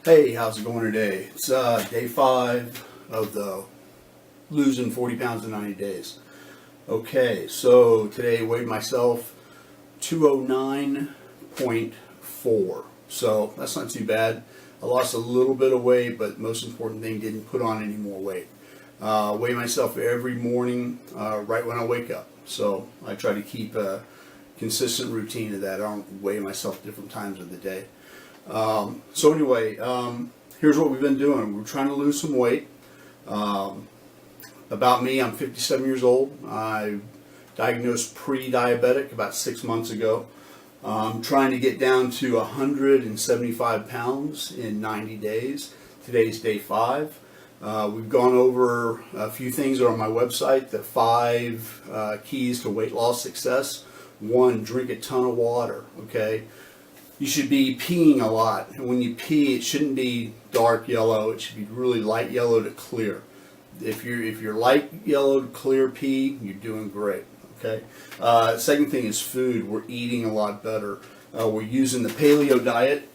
Hey, how's it going today? It's day 5 of the losing 40 pounds in 90 days. Okay, so today I weighed myself 209.4. So that's not too bad. I lost a little bit of weight, but most important thing, didn't put on any more weight. Weigh myself every morning right when I wake up. So I try to keep a consistent routine of that. I don't weigh myself different times of the day. So anyway, here's what we've been doing. We're trying to lose some weight. About me, I'm 57 years old. I diagnosed pre-diabetic about 6 months ago. I'm trying to get down to 175 pounds in 90 days. Today's day 5. We've gone over a few things that are on my website, the 5 keys to weight loss success. 1, drink a ton of water, okay? You should be peeing a lot, and when you pee, it shouldn't be dark yellow. It should be really light yellow to clear. If you're light yellow to clear pee, you're doing great. Okay. Second thing is food. We're eating a lot better. We're using the paleo diet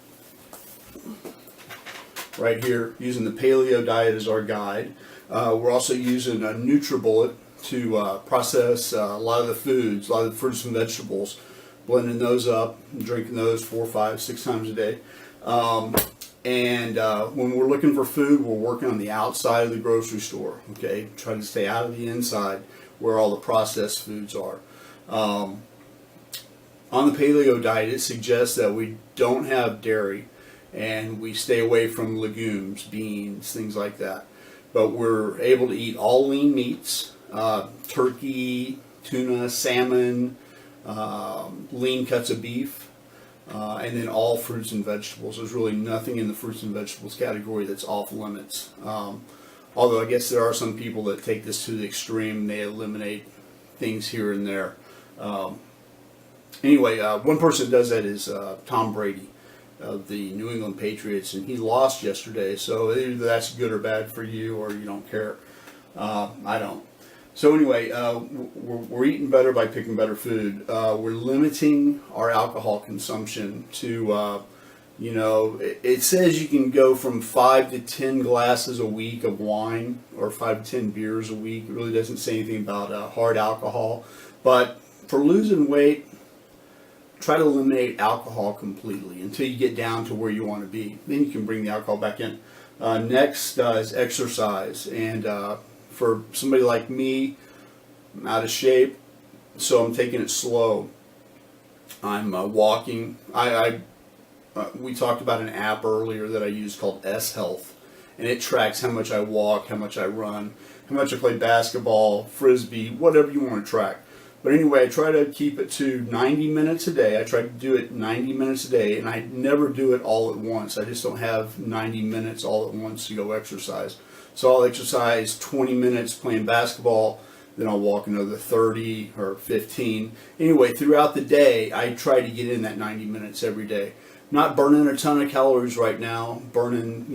right here. Using the paleo diet as our guide. We're also using a NutriBullet to process a lot of the foods, a lot of the fruits and vegetables. Blending those up and drinking those 4, 5, 6 times a day. When we're looking for food, we're working on the outside of the grocery store. Okay, trying to stay out of the inside where all the processed foods are. On the paleo diet, it suggests that we don't have dairy and we stay away from legumes, beans, things like that. But we're able to eat all lean meats, turkey, tuna, salmon, lean cuts of beef, and then all fruits and vegetables. There's really nothing in the fruits and vegetables category that's off limits. Although I guess there are some people that take this to the extreme. They eliminate things here and there. Anyway, one person that does that is Tom Brady of the New England Patriots, and he lost yesterday. So either that's good or bad for you, or you don't care. I don't. So anyway, we're eating better by picking better food. We're limiting our alcohol consumption to, it says you can go from 5 to 10 glasses a week of wine or 5 to 10 beers a week. It really doesn't say anything about hard alcohol. But for losing weight, try to eliminate alcohol completely until you get down to where you want to be. Then you can bring the alcohol back in. Next is exercise. And for somebody like me, I'm out of shape, so I'm taking it slow. I'm walking. We talked about an app earlier that I use called S Health, and it tracks how much I walk, how much I run, how much I play basketball, frisbee, whatever you want to track. But anyway, I try to keep it to 90 minutes a day. I try to do it 90 minutes a day, and I never do it all at once. I just don't have 90 minutes all at once to go exercise. So I'll exercise 20 minutes playing basketball, then I'll walk another 30 or 15. Anyway, throughout the day, I try to get in that 90 minutes every day. Not burning a ton of calories right now, burning,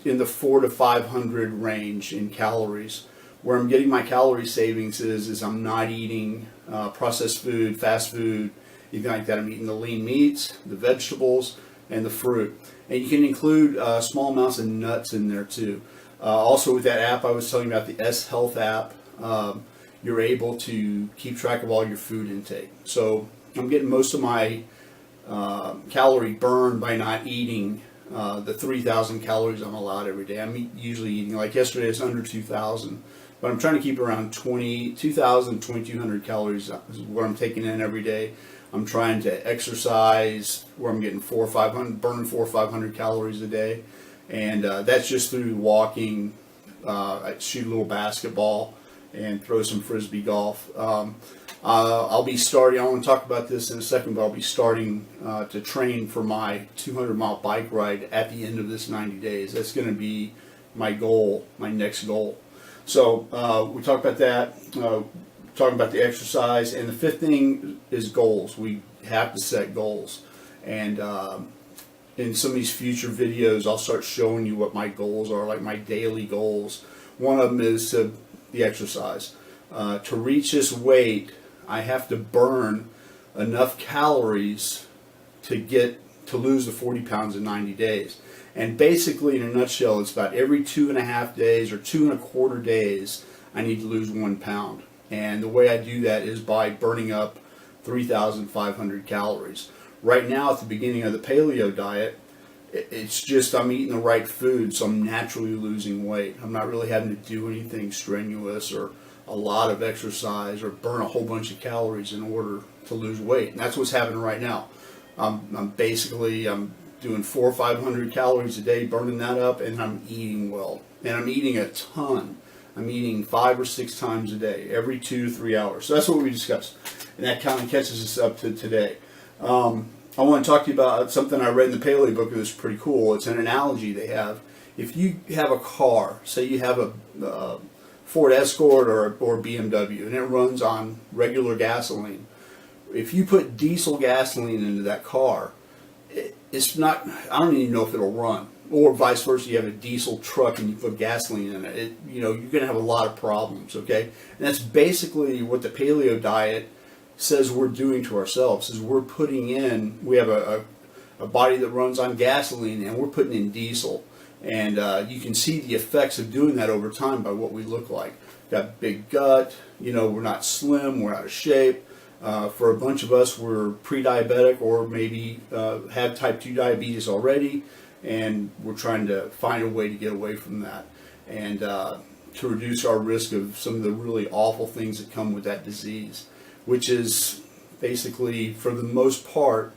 in the 400 to 500 range in calories. Where I'm getting my calorie savings is I'm not eating processed food, fast food, anything like that. I'm eating the lean meats, the vegetables, and the fruit. And you can include small amounts of nuts in there too. Also with that app I was telling you about, the S Health app, you're able to keep track of all your food intake. So I'm getting most of my calorie burn by not eating the 3,000 calories I'm allowed every day. I'm usually eating, like yesterday it's under 2,000, but I'm trying to keep around 2,000, 2,200 calories is what I'm taking in every day. I'm trying to exercise where I'm getting 400 or 500, burning 400 or 500 calories a day. And that's just through walking. I shoot a little basketball and throw some frisbee golf. I'll be starting, I want to talk about this in a second, but I'll be starting to train for my 200-mile bike ride at the end of this 90 days. That's going to be my goal, my next goal. So we talked about that, talking about the exercise. And the fifth thing is goals. We have to set goals. And in some of these future videos, I'll start showing you what my goals are, like my daily goals. One of them is the exercise. To reach this weight, I have to burn enough calories to lose the 40 pounds in 90 days. And basically, in a nutshell, it's about every 2.5 days or 2.25 days, I need to lose 1 pound. And the way I do that is by burning up 3,500 calories. Right now, at the beginning of the paleo diet, it's just I'm eating the right food, so I'm naturally losing weight. I'm not really having to do anything strenuous or a lot of exercise or burn a whole bunch of calories in order to lose weight. And that's what's happening right now. I'm doing 400 or 500 calories a day, burning that up, and I'm eating well. And I'm eating a ton. I'm eating 5 or 6 times a day, every 2 to 3 hours. So that's what we discussed. And that kind of catches us up to today. I want to talk to you about something I read in the Paleo book that was pretty cool. It's an analogy they have. If you have a car, say you have a Ford Escort or BMW, and it runs on regular gasoline. If you put diesel gasoline into that car, it's not, I don't even know if it'll run. Or vice versa, you have a diesel truck and you put gasoline in it. You're going to have a lot of problems, okay? And that's basically what the paleo diet says we're doing to ourselves, is we're putting in, we have a body that runs on gasoline and we're putting in diesel. And you can see the effects of doing that over time by what we look like. Got big gut, we're not slim, we're out of shape. For a bunch of us, we're pre-diabetic or maybe have type 2 diabetes already, and we're trying to find a way to get away from that and to reduce our risk of some of the really awful things that come with that disease, which is basically, for the most part,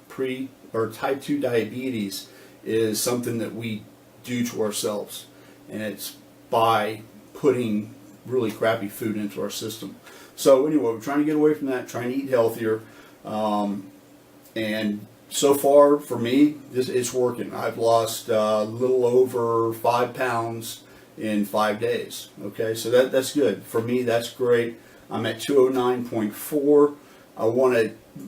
type 2 diabetes is something that we do to ourselves, and it's by putting really crappy food into our system. So anyway, we're trying to get away from that, trying to eat healthier, and so far for me, it's working. I've lost a little over 5 pounds in 5 days. Okay, so that's good for me. That's great. I'm at 209.4.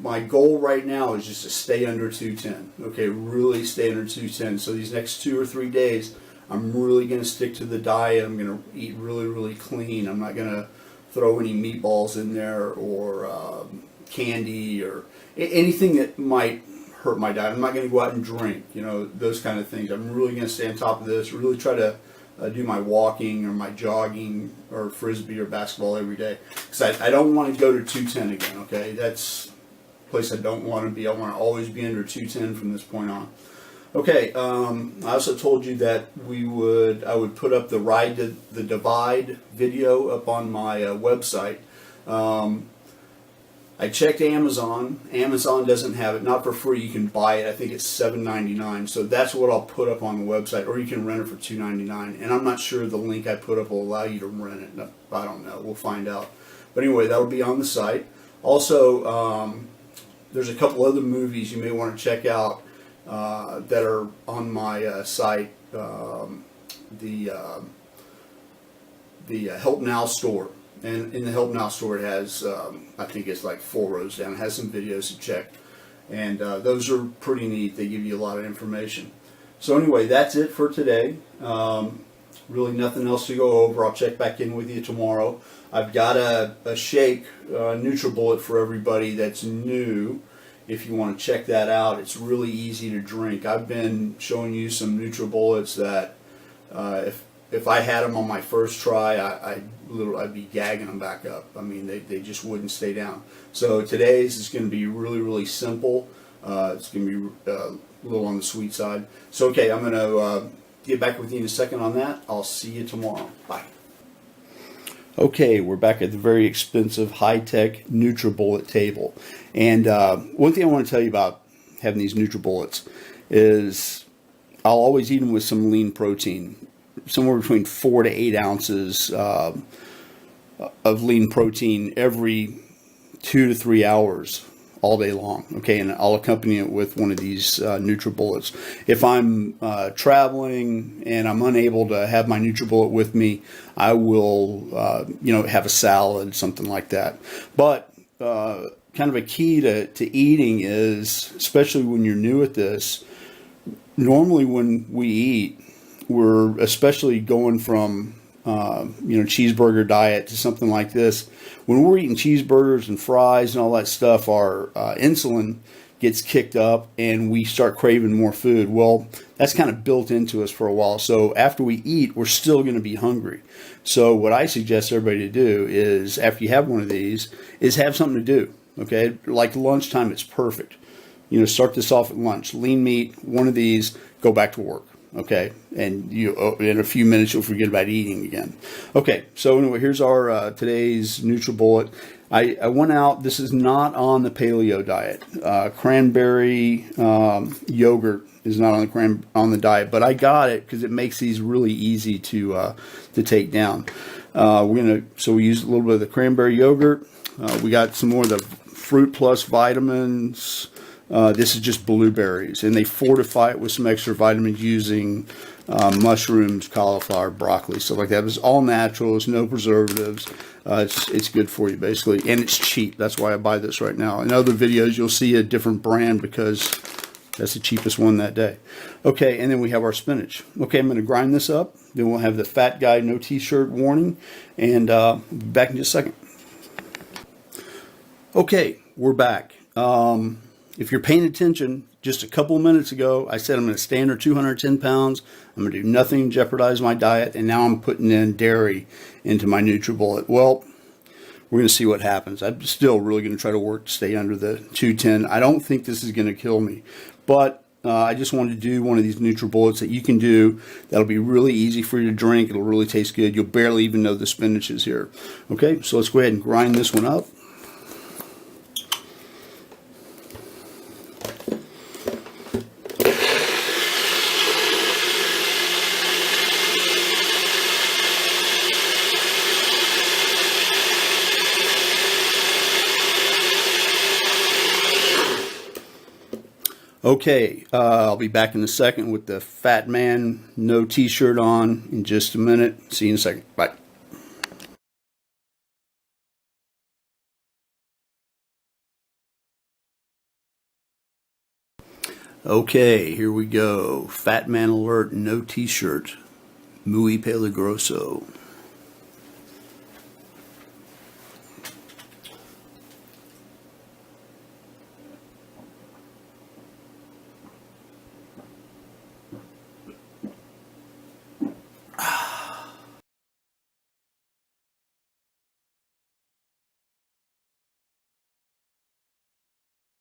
My goal right now is just to stay under 210. Okay, really stay under 210. So these next 2 or 3 days, I'm really going to stick to the diet. I'm going to eat really, really clean. I'm not going to throw any meatballs in there or candy or anything that might hurt my diet. I'm not going to go out and drink, those kind of things. I'm really going to stay on top of this, really try to do my walking or my jogging or frisbee or basketball every day. Because I don't want to go to 210 again, okay? That's a place I don't want to be. I want to always be under 210 from this point on. Okay, I also told you that I would put up the Ride to the Divide video up on my website. I checked Amazon. Amazon doesn't have it, not for free. You can buy it. I think it's $7.99. So that's what I'll put up on the website, or you can rent it for $2.99. And I'm not sure the link I put up will allow you to rent it. I don't know. We'll find out. But anyway, that'll be on the site. Also, there's a couple other movies you may want to check out that are on my site. The Help Now store. And in the Help Now store, it has, I think it's like 4 rows down. It has some videos to check. And those are pretty neat. They give you a lot of information. So anyway, that's it for today. Really nothing else to go over. I'll check back in with you tomorrow. I've got a shake, NutriBullet for everybody that's new. If you want to check that out, it's really easy to drink. I've been showing you some NutriBullets that if I had them on my first try, I'd be gagging them back up. I mean, they just wouldn't stay down. So today's is going to be really, really simple. It's going to be a little on the sweet side. So, okay, I'm going to get back with you in a second on that. I'll see you tomorrow. Bye. Okay, we're back at the very expensive, high-tech NutriBullet table. And one thing I want to tell you about having these NutriBullets is I'll always eat them with some lean protein, somewhere between 4 to 8 ounces of lean protein every 2 to 3 hours all day long. Okay, and I'll accompany it with one of these NutriBullets. If I'm traveling and I'm unable to have my NutriBullet with me, I will, have a salad, something like that. But kind of a key to eating is, especially when you're new at this, normally when we eat, we're especially going from cheeseburger diet to something like this. When we're eating cheeseburgers and fries and all that stuff, our insulin gets kicked up and we start craving more food. Well, that's kind of built into us for a while. So after we eat, we're still going to be hungry. So what I suggest everybody to do is, after you have one of these, is have something to do. Okay, like lunchtime, it's perfect. You know, start this off at lunch. Lean meat, one of these, go back to work. Okay, and you in a few minutes you'll forget about eating again. Okay, so anyway, here's our today's NutriBullet. I went out. This is not on the paleo diet. Cranberry yogurt is not on the diet, but I got it because it makes these really easy to take down. So we used a little bit of the cranberry yogurt. We got some more of the Fruit Plus vitamins. This is just blueberries, and they fortify it with some extra vitamins using mushrooms, cauliflower, broccoli, stuff like that. It's all natural. It's no preservatives. It's good for you, basically, and it's cheap. That's why I buy this right now. In other videos, you'll see a different brand because that's the cheapest one that day. Okay, and then we have our spinach. Okay, I'm going to grind this up. Then we'll have the fat guy, no t-shirt warning, and back in just a second. Okay, we're back. If you're paying attention, just a couple of minutes ago, I said I'm going to stay under 210 pounds. I'm going to do nothing to jeopardize my diet, and now I'm putting in dairy into my NutriBullet. Well, we're going to see what happens. I'm still really going to try to work to stay under the 210. I don't think this is going to kill me, but I just wanted to do one of these NutriBullets that you can do. That'll be really easy for you to drink. It'll really taste good. You'll barely even know the spinach is here. Okay, so let's go ahead and grind this one up. Okay, I'll be back in a second with the fat man, no t-shirt on in just a minute. See you in a second. Bye. Okay, here we go. Fat man alert, no t-shirt. Muy peligroso.